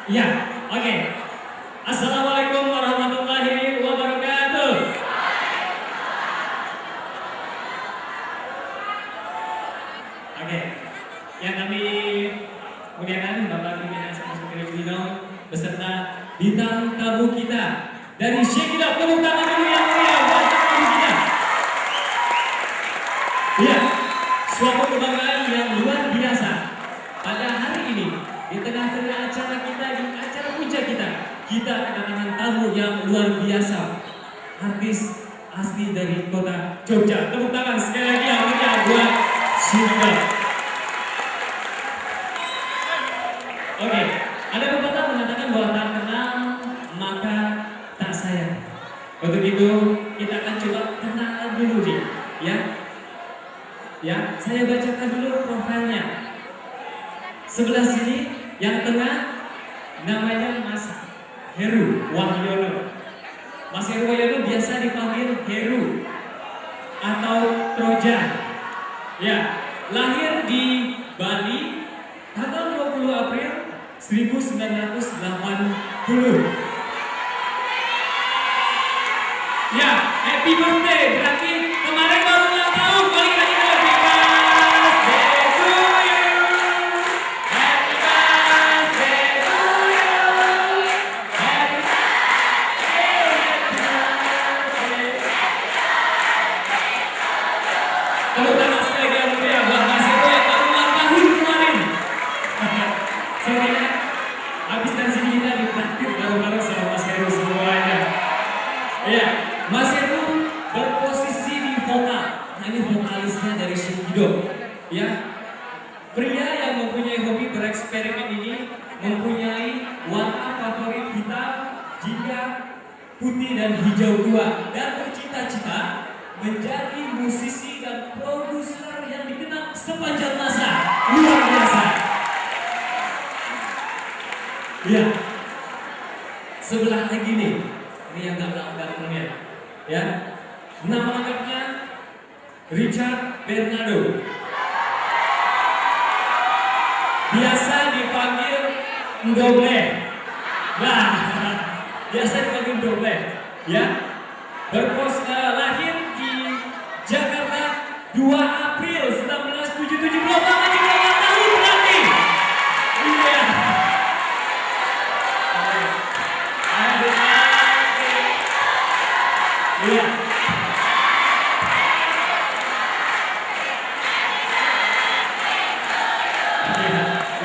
Iya, oke. Assalamualaikum warahmatullahi wabarakatuh. Oke, yang kami muliakan Bapak Pimpinan Sekretariat Dino beserta bintang tamu kita dari Shekidop. Tepuk tangan dulu yang mulia buat tamu kita. Iya, suatu kebanggaan yang luar biasa pada hari ini di tengah-tengah acara kita, di acara puncak kita kedatangan tamu yang luar biasa, artis asli dari kota Jogja. Tepuk tangan sekali lagi yang mulia buat Shekidop. Oke, ada pepatah mengatakan bahwa tak kenal maka tak sayang. Untuk itu kita akan coba kenalan dulu nih, ya. Ya, saya bacakan dulu profilnya. Sebelah sini yang tengah namanya Mas Heru Wahyono. Mas Heru Wahyono biasa dipanggil Heru atau Trojan. Ya, lahir di Bali tanggal 20 April 1980. Ya, happy birthday. Berarti kemarin baru ulang tahun. Balik lagi ke happy birthday to you. Happy birthday to you. Happy birthday, happy birthday. Tepuk tangan sekali lagi yang mulia buat Mas Heru yang baru ulang tahun kemarin. Soalnya habis dari sini kita ditraktir bareng-bareng sama Mas Heru semuanya. Iya, Mas Heru berposisi di vokal. Nah, ini vokalisnya dari Shekidop. Ya, pria yang mempunyai hobi bereksperimen ini mempunyai warna favorit hitam, jingga, putih dan hijau tua, dan bercita-cita menjadi musisi dan produser yang dikenal sepanjang masa. Luar biasa. Ya, sebelah lagi nih, ini yang gak ya. Nama lengkapnya Richard Bernardo. Biasa dipanggil Ndoble. Nah, biasa dipanggil Ndoble, ya. Lahir di Jakarta 2 April 1977. Belum lagi 8 tahun berarti. Iya. Iya.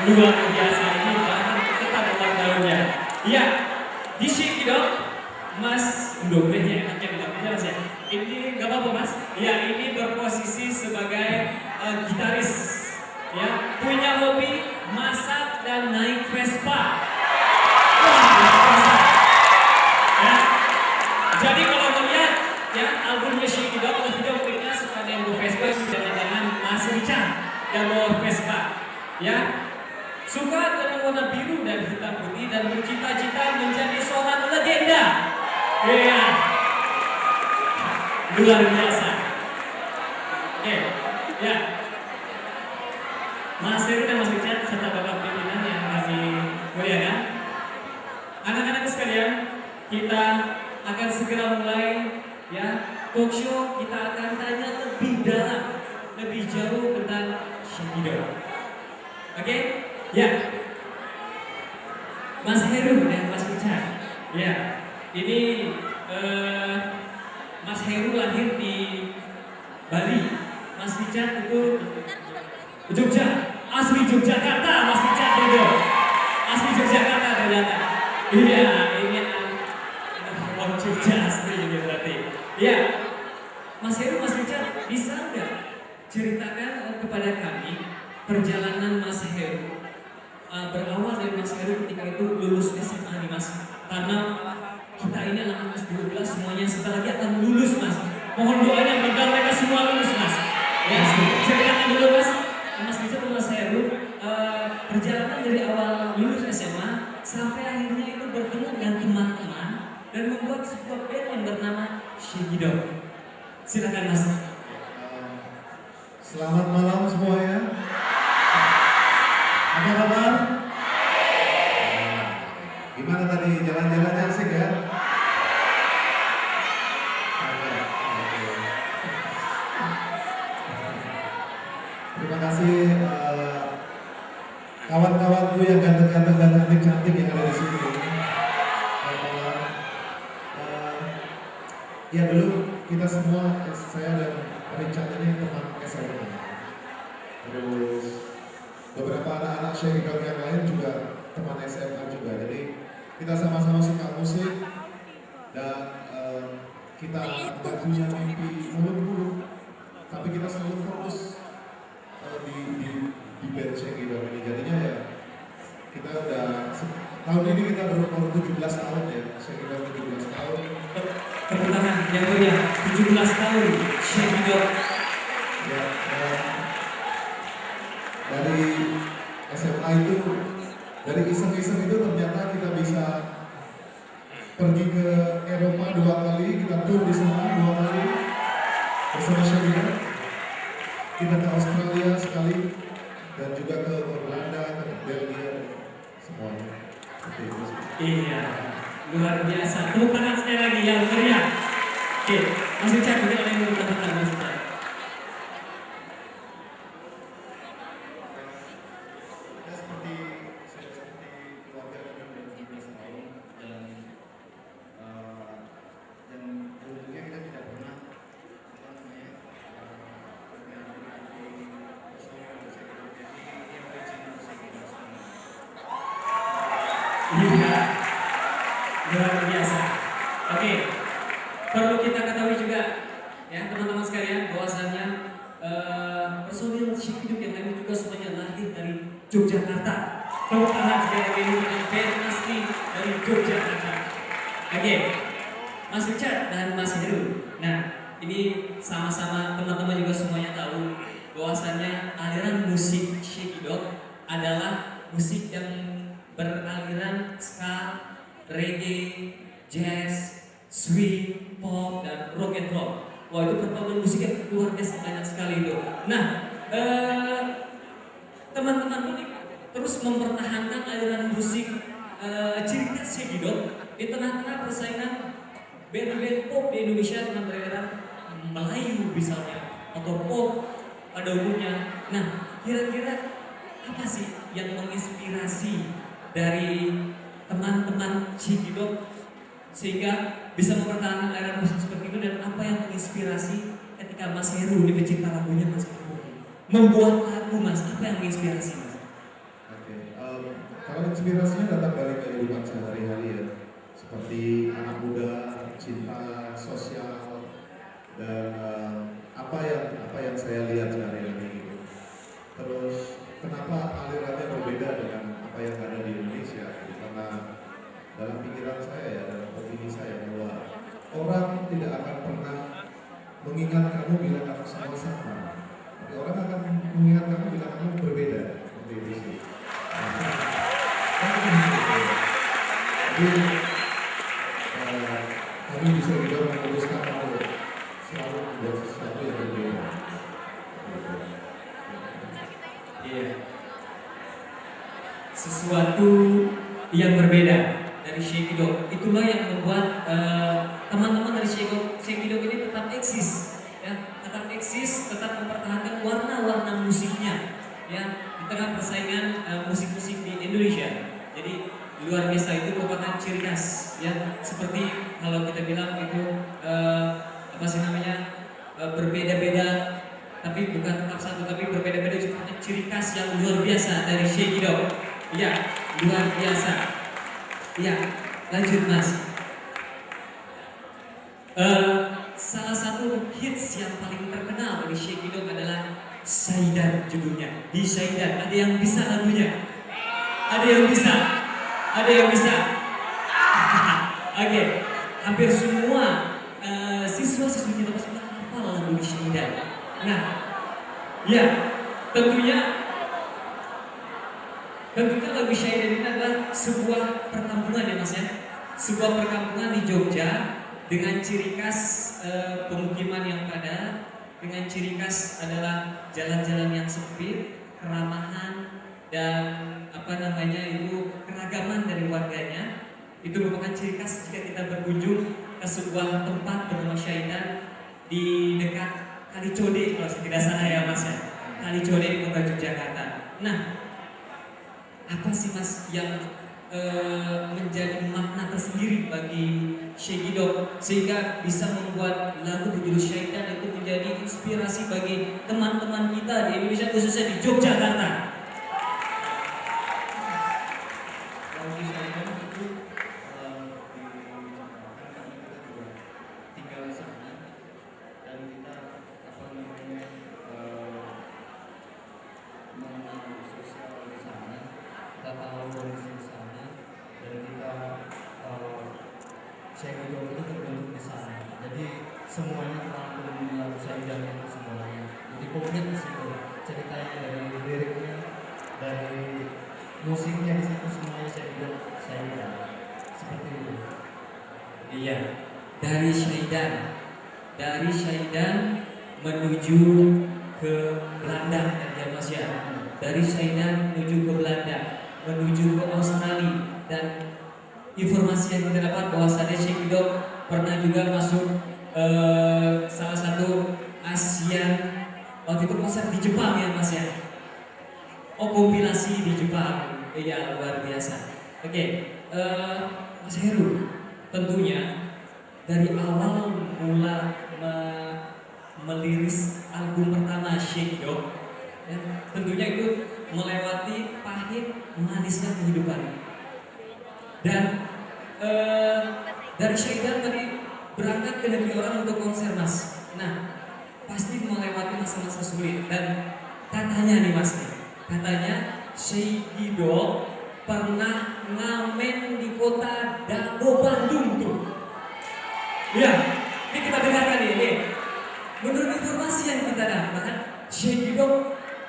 Luar biasa, ini bahkan ketat ulang tahunnya. Iya, di Shekidop Mas Ndoblenya enaknya bilangnya Mas ya. Ini gak apa-apa Mas. Ya, ini berposisi sebagai gitaris. Ya, punya hobi masak dan naik Vespa. Wah, luar biasa. Ya. Jadi kalau melihat ya albumnya Shekidop atau video klipnya suka ada yang bawa Vespa, jangan-jangan Mas Richard yang bawa Vespa. Ya. Suka dengan warna biru dan hitam putih dan bercita-cita menjadi seorang legenda. Iya. Luar biasa. Oke, ya. Mas Heru dan Mas Richard serta Bapak pimpinan yang kami muliakan. Anak-anak sekalian, kita akan segera mulai ya talk show. Kita akan tanya lebih dalam, lebih jauh tentang Shekidop. Oke? Ya, Mas Heru dan Mas Richard. Ya, ini Mas Heru lahir di Bali, Mas Richard itu Jogja, asli Yogyakarta. Mas Richard itu asli Yogyakarta ternyata. Iya, ini orang Jogja asli ini berarti. Ya, Mas Heru, Mas Richard, bisa nggak ceritakan kepada kami perjalanan Mas Heru? Berawal dari Mas Heru ketika itu lulus SMA nih Mas, karena kita ini anak-anak kelas 12 semuanya sebentar lagi akan lulus Mas. Mohon doanya agar mereka semua lulus Mas. Ya, ceritakan dulu Mas, Mas Richard dan Mas Heru perjalanan dari awal lulus SMA sampai akhirnya itu bertemu dengan teman-teman dan membuat sebuah band yang bernama Shekidop. Silakan Mas. Selamat malam semuanya. Apa kabar? tadi jalan-jalannya asik ya? Terima kasih kawan-kawanku yang ganteng-ganteng dan cantik-cantik yang ada di sini. Ya dulu kita semua, saya dan Richard ini teman SMA. Terus beberapa anak-anak Syekh yang lain juga teman SMA juga. Jadi kita sama-sama suka musik dan kita nggak punya mimpi muluk-muluk, tapi kita selalu fokus di band Syekh ini. Jadinya ya kita udah tahun ini kita berumur 17 tahun ya, Syekh 17 tahun. Tepuk tangan yang meriah, 17 tahun Syekh. Ya, dari SMA itu, dari iseng-iseng itu ternyata kita bisa pergi ke Eropa 2 kali, kita tour di sana 2 kali bersama Syekh. Kita ke Australia sekali dan juga ke Belanda, ke Belgia, semuanya. Iya, luar biasa. Tepuk tangan sekali lagi yang meriah. Oke, Mas Richard, mungkin ada yang mau ditambahkan, Mas Richard? Seperti keluarga kami dan juga tahun dan untungnya kita tidak pernah Iya, luar biasa. Oke, perlu kita ketahui juga ya teman-teman sekalian bahwasannya personil Syekh Hidup yang lain juga semuanya lahir dari Yogyakarta. Tepuk tangan sekali lagi untuk band asli dari Yogyakarta. Oke, Mas Richard dan Mas Heru. Nah, ini sama-sama teman-teman juga semuanya tahu bahwasannya aliran musik Syekh Hidup adalah musik yang beraliran ska, reggae, jazz, swing, pop, dan rock and roll. Wah, itu perpaduan musiknya luar biasa banyak sekali itu. Nah, teman-teman ini terus mempertahankan aliran musik ciri khas Syekh Hidup di tengah-tengah persaingan band-band pop di Indonesia dengan beraliran Melayu misalnya atau pop pada umumnya. Nah, kira-kira apa sih yang menginspirasi dari teman-teman Syekh Hidup sehingga bisa mempertahankan aliran musik seperti itu, dan apa yang menginspirasi ketika Mas Heru, ini pencipta lagunya, Mas Heru membuat lagu, Mas, apa yang menginspirasi, Mas? Oke, kalau inspirasinya datang dari kehidupan sehari-hari ya, seperti anak muda, cinta sosial, dan apa yang saya lihat sehari-hari gitu. Terus kenapa alirannya berbeda dengan apa yang ada di Indonesia? Karena dalam pikiran saya ya, dalam opini saya bahwa orang tidak akan pernah mengingat kamu bila kamu semua sama, tapi orang akan mengingat kamu bila kamu berbeda. Seperti itu sih. Jadi kami bisa juga memutuskan untuk selalu membuat sesuatu yang berbeda. Iya. Sesuatu yang berbeda dari Syekh Hidup. Itulah yang membuat teman-teman dari Syekh Hidup ini tetap eksis, ya, tetap eksis, tetap mempertahankan warna-warna musiknya, ya, di tengah persaingan musik-musik di Indonesia. Jadi luar biasa, itu merupakan ciri khas, ya, seperti kalau kita bilang itu apa sih namanya, berbeda-beda, tapi bukan tetap satu, tapi berbeda-beda, itu ciri khas yang luar biasa dari Syekh Hidup. Ya, luar biasa. Ya, lanjut, Mas. Salah satu hits yang paling terkenal dari Syekh Hidup adalah Saidan, judulnya. Di Saidan, ada yang bisa lagunya? Ada yang bisa? Ada yang bisa? Oke, hampir semua siswa-siswi kita sudah hafal lagu di Saidan. Nah, ya, tentunya lagu Saidan ini adalah sebuah perkampungan, ya, Mas, ya. Sebuah perkampungan di Jogja dengan ciri khas pemukiman yang padat, dengan ciri khas adalah jalan-jalan yang sempit, keramahan, dan apa namanya itu keragaman dari warganya. Itu merupakan ciri khas jika kita berkunjung ke sebuah tempat bernama Syaidan di dekat Kali Code kalau saya tidak salah ya Mas ya. Kali Code di Kota Yogyakarta. Nah, apa sih Mas yang menjadi makna tersendiri bagi Syekh sehingga bisa membuat lagu berjudul Syaidan itu menjadi inspirasi bagi teman-teman kita di Indonesia khususnya di Yogyakarta? Lagu Syaidan itu kan kami kita juga tinggal di sana dan kita mengenal sosial di sana, kita tahu kondisi di sana dan kita Syekh itu terbentuk di sana. Jadi semuanya terangkum di lagu Syaidan itu semuanya. Jadi komplit di situ. Ceritanya dari liriknya, dari musiknya di situ semuanya Syaidan. Seperti itu. Iya, dari Syaidan menuju ke Belanda ya Mas ya. Dari Syaidan menuju ke Belanda, menuju ke Australia, dan informasi yang kita dapat bahwasannya Syekh pernah juga masuk salah satu ASEAN waktu itu konser di Jepang ya Mas ya. Oh, kompilasi di Jepang, iya luar biasa. Oke, Mas Heru, tentunya dari awal mula meliris album pertama Syekh ya, tentunya itu melewati pahit manisnya kehidupan. Dan dari Syaidan tadi berangkat ke negeri orang untuk konser Mas. Nah, pasti melewati masa-masa sulit. Dan katanya nih Mas, katanya Syekh pernah ngamen di kota Dago Bandung tuh. Ya, ini kita dengarkan ini. Menurut informasi yang kita dapat, Syekh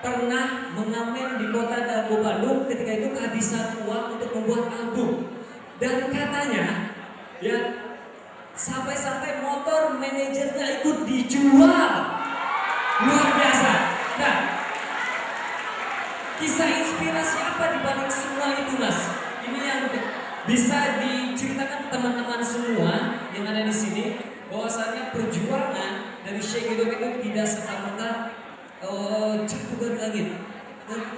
pernah mengamen di kota Dago Bandung ketika itu kehabisan uang untuk membuat album. Dan katanya, ya, sampai-sampai motor manajernya ikut dijual. Luar biasa. Nah, kisah inspirasi apa di balik semua itu Mas? Ini yang bisa diceritakan teman-teman semua yang ada di sini, bahwasanya perjuangan dari Syekh itu tidak serta-merta jatuh dari langit.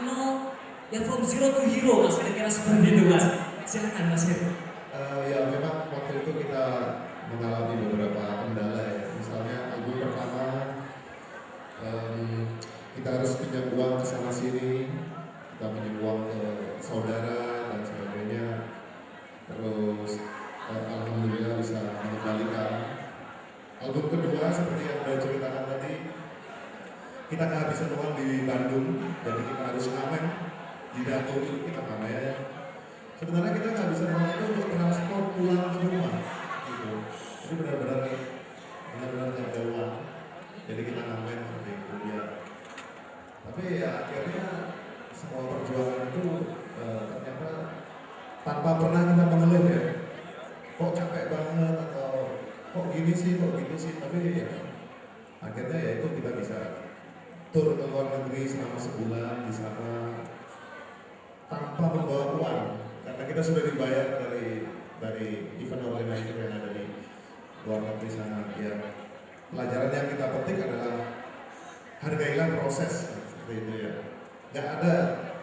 No, ya from zero to hero Mas, kira-kira seperti itu Mas. Silakan Mas Heru. Ya memang waktu itu kita mengalami beberapa kendala ya. Misalnya album pertama kita harus pinjam uang ke sana sini, kita pinjam uang ke saudara dan sebagainya. Terus alhamdulillah bisa mengembalikan. Album kedua seperti yang sudah ceritakan tadi, kita kehabisan uang di Bandung, jadi kita harus ngamen di Dago itu kita ngamen. Sebenarnya kita kehabisan uang itu untuk transport pulang ke rumah, gitu. Jadi benar-benar nggak ada uang. Jadi kita ngamen seperti itu ya. Tapi ya akhirnya semua perjuangan itu ternyata tanpa pernah kita mengeluh ya. Kok capek banget atau kok gini sih, kok gitu sih. Tapi ya akhirnya ya itu kita bisa tur ke luar negeri selama sebulan di sana tanpa membawa uang. Karena kita sudah dibayar dari event organizer yang ada di luar negeri sana. Ya, pelajaran yang kita petik adalah hargailah proses seperti itu ya. Gak ada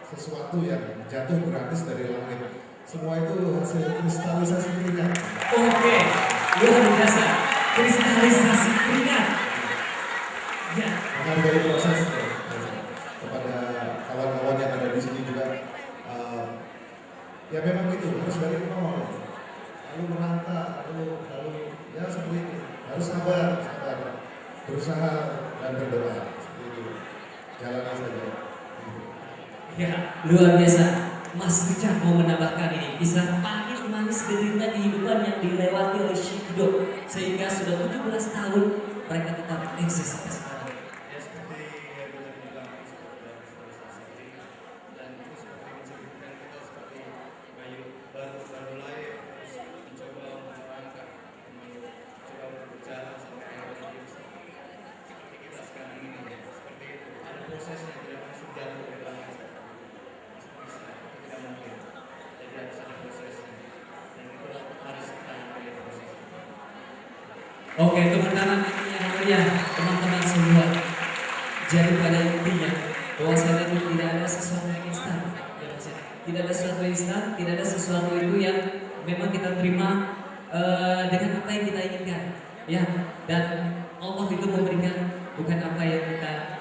sesuatu yang jatuh gratis dari langit. Semua itu hasil kristalisasi keringat. Oke, luar biasa. Kristalisasi keringat. Ya. Menghargai proses ya. Kepada kawan-kawan yang ada di sini juga. Ya memang itu harus dari nol, lalu merangkak, lalu ya seperti itu, harus sabar, berusaha dan berdoa, seperti itu, jalani saja. Ya, luar biasa. Mas Richard mau menambahkan ini kisah pahit manis derita kehidupan yang dilewati oleh Syekh sehingga sudah 17 tahun mereka tetap eksis sampai sekarang. Ya seperti yang sudah dibilang seperti dan itu seperti menceritakan kita seperti baru lahir terus mencoba melangkah, mencoba berjalan sampai akhirnya seperti kita sekarang ini ya. Seperti itu ada prosesnya, tidak langsung jatuh ke langit bisa, itu tidak mungkin. Jadi harus ada prosesnya dan itulah Oke, tepuk tangan yang meriah teman-teman semua. Jadi pada intinya bahwasanya itu tidak ada sesuatu yang instan, ya Mas ya. Tidak ada sesuatu yang instan, tidak ada sesuatu itu yang memang kita terima dengan apa yang kita inginkan, ya. Dan Allah itu memberikan bukan apa yang kita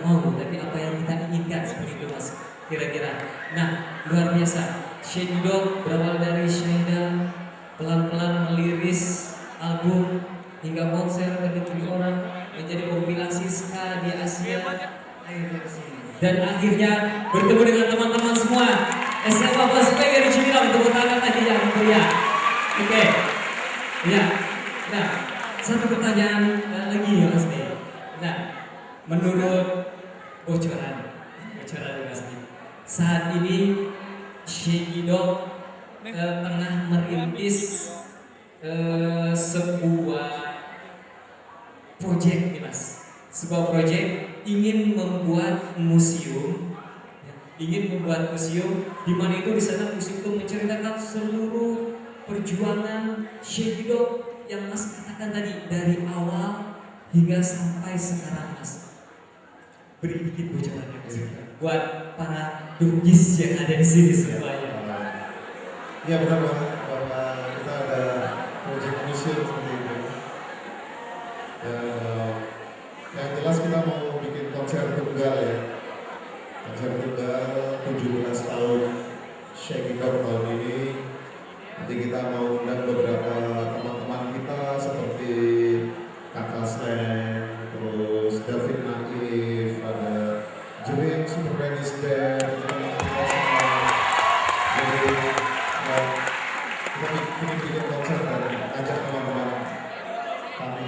mau, tapi apa yang kita inginkan seperti itu Mas. Kira-kira. Nah, luar biasa. Syedok berawal dari Syeda, pelan-pelan meliris album hingga konser ke negeri orang, menjadi kompilasi ska di Asia, akhirnya kesini. Dan akhirnya bertemu dengan teman-teman semua SMA Basbek dari Cibinong. Tepuk tangan lagi yang meriah. Oke, ya. Nah, satu pertanyaan lagi ya Mas nih. Nah, menurut bocoran Mas nih, saat ini Syedok tengah merintis sebuah proyek nih Mas, sebuah proyek ingin membuat museum, di mana itu di sana museum itu menceritakan seluruh perjuangan Syedok yang Mas katakan tadi dari awal hingga sampai sekarang Mas. Beri dikit bocorannya Mas buat para dugis yang ada di sini semuanya. Iya benar banget bahwa kita ada proyek museum seperti itu. Yang jelas kita mau bikin konser tunggal ya. Konser tunggal 17 tahun Syedok tahun ini. Nanti kita mau undang beberapa teman-teman kita seperti Kakak Slang, terus David Nakif, ada Jering Super Bandis Band, jadi kita bikin konser dan ajak teman-teman kami.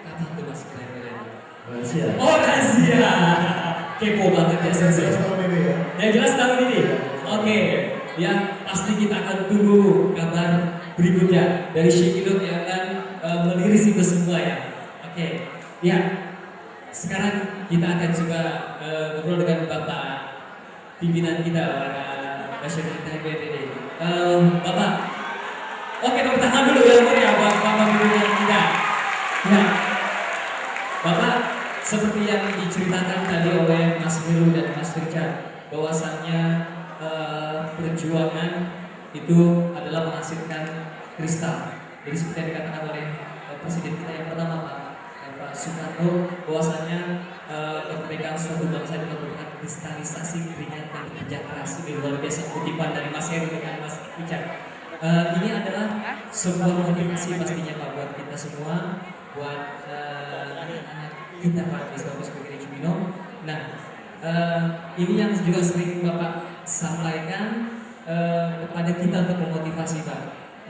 Kapan tuh Mas kira-kira? Rahasia. Oh rahasia, kepo banget ya Sensei. Tahun ini ya. Yang jelas tahun ini. Oke, ya pasti kita akan tunggu kabar berikutnya dari Syedok yang akan meliris itu semua ya. Oke, ya. Sekarang kita akan juga ngobrol dengan Bapak pimpinan kita, Pak Syedok ini. Bapak, oke tepuk tangan dulu ya buat Bapak pimpinan kita. Ya, Bapak seperti yang diceritakan tadi oleh Mas Heru dan Mas Richard, bahwasannya perjuangan itu adalah menghasilkan kristal. Jadi seperti yang dikatakan oleh Presiden kita yang pertama Pak Soekarno, bahwasanya kemerdekaan suatu bangsa itu merupakan kristalisasi keringat dan kerja keras. Ini luar biasa kutipan dari Mas Heru dengan Mas Richard. Ini adalah sebuah motivasi pastinya Pak buat kita semua, buat anak-anak kita Pak di Islam sebagai Cibinong. Nah, ini yang juga sering Bapak sampaikan kepada kita untuk memotivasi Pak.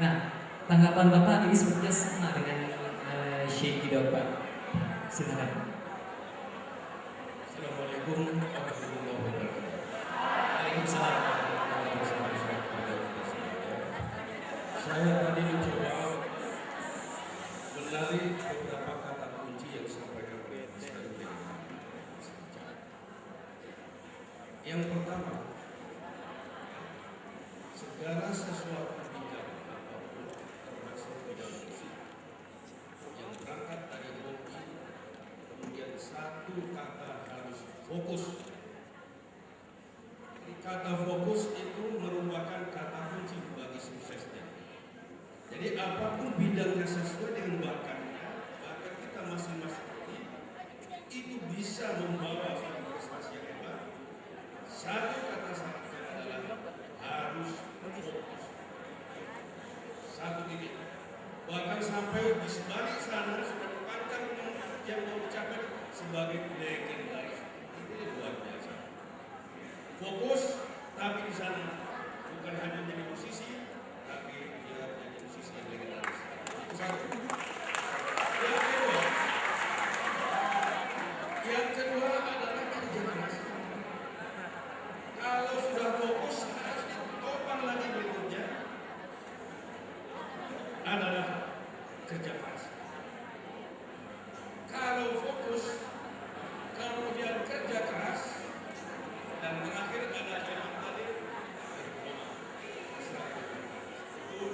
Nah, tanggapan Bapak ini sepertinya sama dengan Syedok Pak. Silakan. Assalamualaikum warahmatullahi wabarakatuh. Waalaikumsalam. Saya tadi mencoba menarik beberapa kata kunci yang disampaikan oleh Mas Heru dan Mas Richard. Yang pertama, segala sesuatu bidang apapun, termasuk bidang musik, yang berangkat dari hobi, kemudian satu kata harus fokus. Jadi kata fokus itu merupakan kata kunci bagi suksesnya. Jadi apapun bidangnya sesuai dengan bakatnya, bakat kita masing-masing ini, itu bisa membawa suatu prestasi yang hebat. Satu kata syaratnya adalah harus fokus. Satu titik. Bahkan sampai di sebalik sana sudah dipandang yang mau dicapai sebagai legendaris. Itu luar biasa. Fokus, tapi di sana bukan hanya menjadi musisi, tapi dia menjadi musisi yang legendaris. Itu satu. Yang kedua adalah kerja keras. Kalau sudah fokus, harus ditopang lagi berikutnya adalah kerja keras. Kalau fokus, kemudian kerja keras, dan terakhir ada kalimat tadi, itu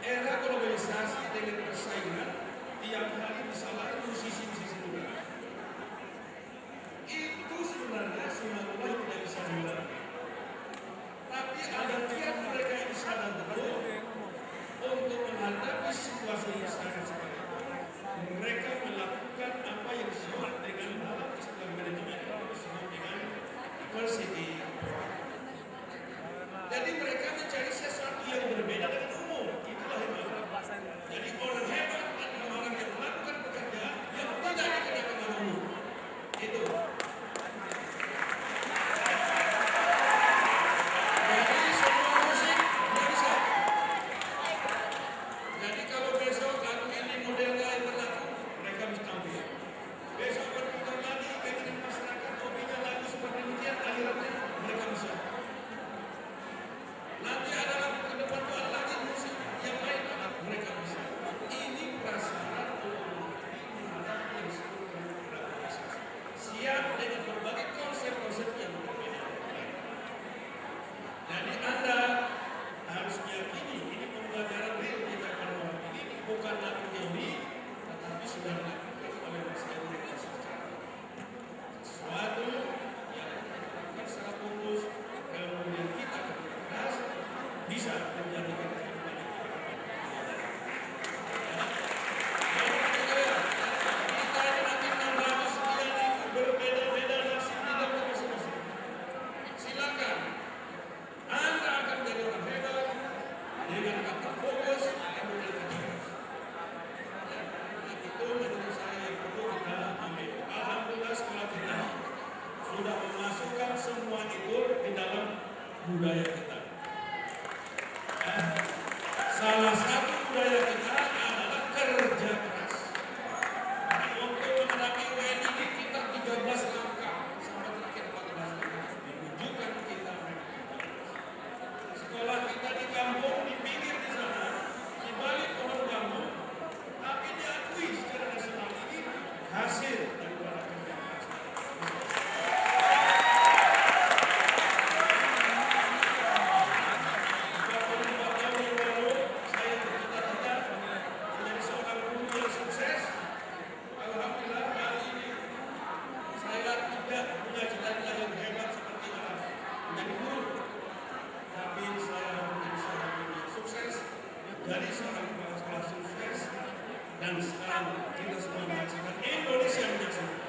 era globalisasi dengan persaingan tiap hari bisa lari musisi-musisi muda. Itu sebenarnya semua tidak bisa dilakukan. Tapi ada tiap mereka yang sadar betul untuk menghadapi situasi yang sangat seperti itu. Mereka melakukan apa yang disebut dengan dalam istilah manajemen disebut dengan diversity. Jadi mereka mencari sesuatu yang berbeda dengan umum. Itulah hebat. Jadi orang hebat adalah orang yang melakukan pekerjaan yang tidak dikerjakan oleh umum. Itu. Jadi semua musik tidak bisa. Jadi kalau besok lagu ini modelnya yang berlaku, mereka bisa tampil. Besok berputar lagi dengan masyarakat, hobinya lagu seperti demikian, alirannya mereka bisa. Nanti ada lagu ke depan tuh lagi musik yang lain, mereka bisa. Ini prasyarat untuk menghadapi yang disebut dengan globalisasi. Siap dengan berbagai konsep-konsep yang berbeda. Jadi Anda harus meyakini ini pembelajaran real kita pada orang ini bukan lagi teori, tetapi sudah dilakukan oleh masyarakat mereka secara sesuatu yang dilakukan secara fokus, kemudian kita keras bisa menjadikan kehidupan yang kita nanti tambah sekian itu berbeda-beda nasib di dalam masing-masing. Silakan. Anda akan menjadi orang hebat dengan kata fokus kemudian kata keras. Itu menurut saya yang perlu kita ambil. Alhamdulillah sekolah kita sudah memasukkan semua itu di dalam budaya kita. Salah satu budaya kita adalah kerja keras. Untuk menghadapi UN ini kita 13 langkah sampai terakhir 14 langkah menunjukkan kita memang kerja keras. Sekolah kita di kampung, di pinggir di sana, di balik pohon bambu, tapi diakui secara nasional ini hasil daripada kerja keras. Dari seorang kepala sekolah sukses dan sekarang kita semua menyaksikan Indonesia menyaksikan.